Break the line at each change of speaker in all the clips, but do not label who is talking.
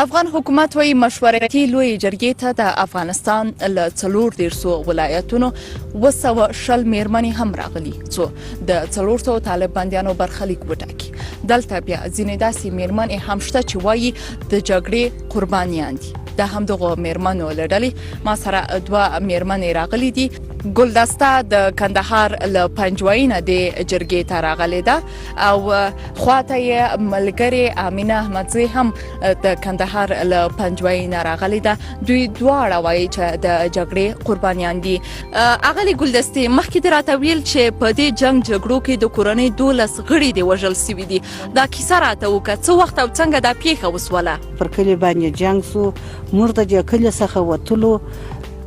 افغان حکومت وایي مشورتي لویې جرګې ته د افغانستان له 14 ولایتونو 210 میرمنې هم راغلي څو د 400 طالب بندیانو برخلیک وټاکي. دلته بیا ځینې داسې میرمنې هم شته چې وایي د جګړې قربانیان دي. د همدغو میرمنو له ډلې ما سره 2 میرمنې راغلي دي. ګلدسته د کندهار له پنجوایي نه د جرګې ته راغلې ده او خواته یې ملګرې امینه احمدزی هم د کندهار له پنجوایي نه راغلې ده. دوی دواړه وایي چې د جګړې قربانیان دي. اغلې ګلدستې مخکې دې راته ویل چې په دې جنګ جګړو کې د کورنۍ 12 غړي دې وژل سوي دي. دا کیسه راته وکړه څه وخت او څنګه دا پیښه وسوله؟
پر کلي باندې جنګ سو، موږ د کلي څخه وتلو،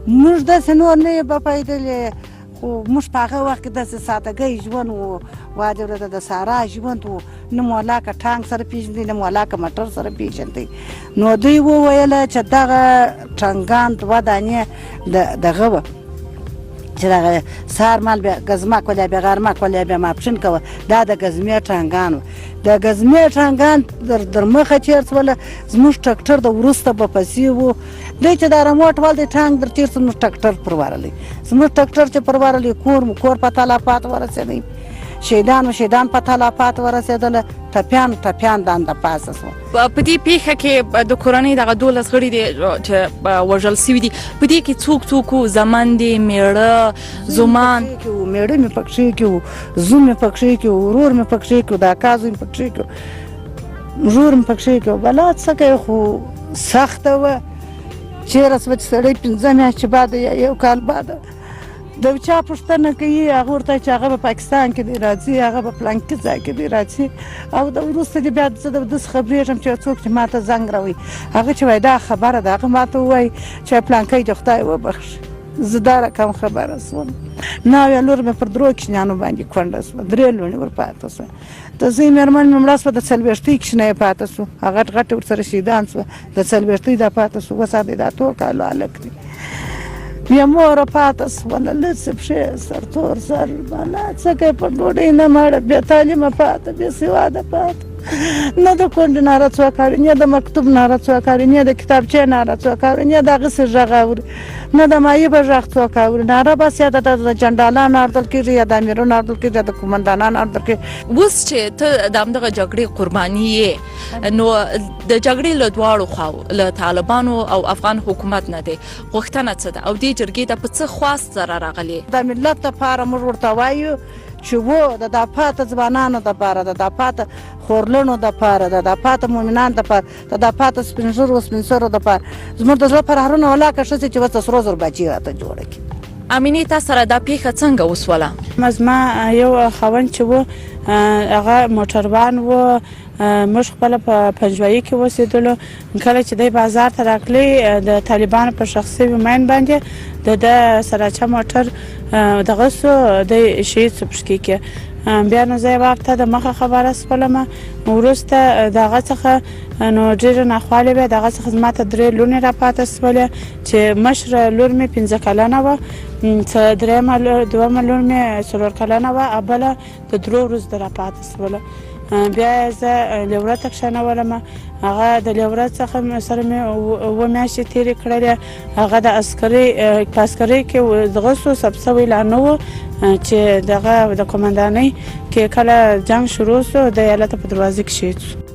موږ داسې نور نه یې بپایدلې، خو موږ په هغه وخت کې داسې سادهګۍ ژوند و، واده ورته د سارا ژوند و، نه مو علاقه ټانک سره پېژندی، نه مو علاقه موټر سره پېژندی. نو دوی وویله چې دغه ټانکان 2 دانې دغه وه چې دغه سهار مال بیا ګزمک ولی بیا غرمک ولی بیا ماپښین کوه، دا د ګزمې ټانکان وه. د ګزمې ټانکان در مخه تېر شوله، زموږ ټکټر د وروسته به پسې و. دوی چې دا رموټ وال دی ټانک در تېر شو، زموږ ټکټر پر ورلی، زموږ ټکټر چې پر ورلی، کور په تلافات ورسېدی، شهیدان په تلافات ورسېدله، ټپیان دانده پاسه سوه.
په دې پیښه کې د کورنۍ دغه 12 غړي دي چې وژل سوي دي، په دې کې څوک وو؟ زمندې، میړه، زومان؟
میړه مې پکښې کې وو، زوم مې پکښې کې وو، ورور مې پکښې کې وو، د اکا زوی مې پکښې کې وو، ورور مې پکښې کې وو. بلا څه کوي، خو سخته وه. چېرې شوه چې سړی 15 میاشتې بعد یا 1 کال بعد د چا پوښتنه کوي، هغه ورته چې هغه په پاکستان کې دی راځي، هغه په فلانکي ځای کې دی راځي، او د وروسته دې بیا زه د داسې خبرېږم چې څوک چې ما ته زنګ راوي، هغه چې وایي دا خبره ده، هغه ما ته ووایي چې فلانکی دې خدای وبخښي. زه دا رقم خبره شوم. ناوې لور مې پر 3 کوچنیانو باندې کونډه شوه، 3 لوڼې ورپاته شوه. د زوی مېرمن مې مړه شوه، د 40 کوچنی یې پاته شو، هغه غټې ورسره شهیدان شوه، د 40 دا پاته شو. اوس دا 2 کالو هلک دی. بیا موره پاته شوله، لڅې پښې، سرتور سر، بلا څه کوي، په ډوډۍ نه مړه، بې تعلیمه پاته، بې سواده پاته، نه د کونډې ناره څوک اوري، نه د مکتوب ناره څوک اوري، نه د کتابچې ناره څوک اوري، نه د هغسې غږ اوري، نه د مایبه غږ څوک اوري. ناره بس یا د جنډالانو اورېدل کېږي، یا د امیرانو اورېدل کېږي، یا د قومندانانو اورېدل کېږي.
اوس چې ته د همدغه جګړې قرباني یې، نو د جګړې له دواړو خواو، له طالبانو او افغان حکومت نه دی غوښتنه څه ده، او دې جرګې ته په څه خواست سره راغلې؟
د ملت دپاره موږ ورته وایو چې و د دا پاته ځوانانو دپاره، د دا پاته خورلڼو دپاره، د دا پاته مؤمنانو دپاره، د دا پاته سپین ږیرو سپین سرو دپاره، زموږ د زړه پرهرونه ولاکه ښه شي چې اوس د سرو زرو بچي راته جوړه کړي.
امینې تا سره دا پیښه څنګه وسوله؟
زما یو خاوند چې و هغه موټروان و، موږ خپله په پنجوایي کې اوسېدلو. کله چې دی بازار ته راغلی، د طالبانو په ښخ سوي مین باندې د سراچه موټر دغه سو، دی شهید سو پښکې کې. بیا نو زه یې ورته د مخه خبره شولم، وروسته د هغه څخه نو ډېره ناخوالې وه. د هغه څخه زما ته 3 لوڼې راپاته شولې، چې مشره لور مې 15 کلنه وه، دویمه لور مې 4 کلنه وه، او بله د 3 ورځو د راپاته شوله. بیا یې زه لیوره ته کښېنولم، هغه د لیوره څخه سره مې 7 میاشتې تېرې کړلې. هغه د په عسکرۍ کې دغه سو ثبت شوی لا نه و، چې دغه د قومندانۍ کې کله جنګ شروع سو، د هلته په دروازې کې شهید سو.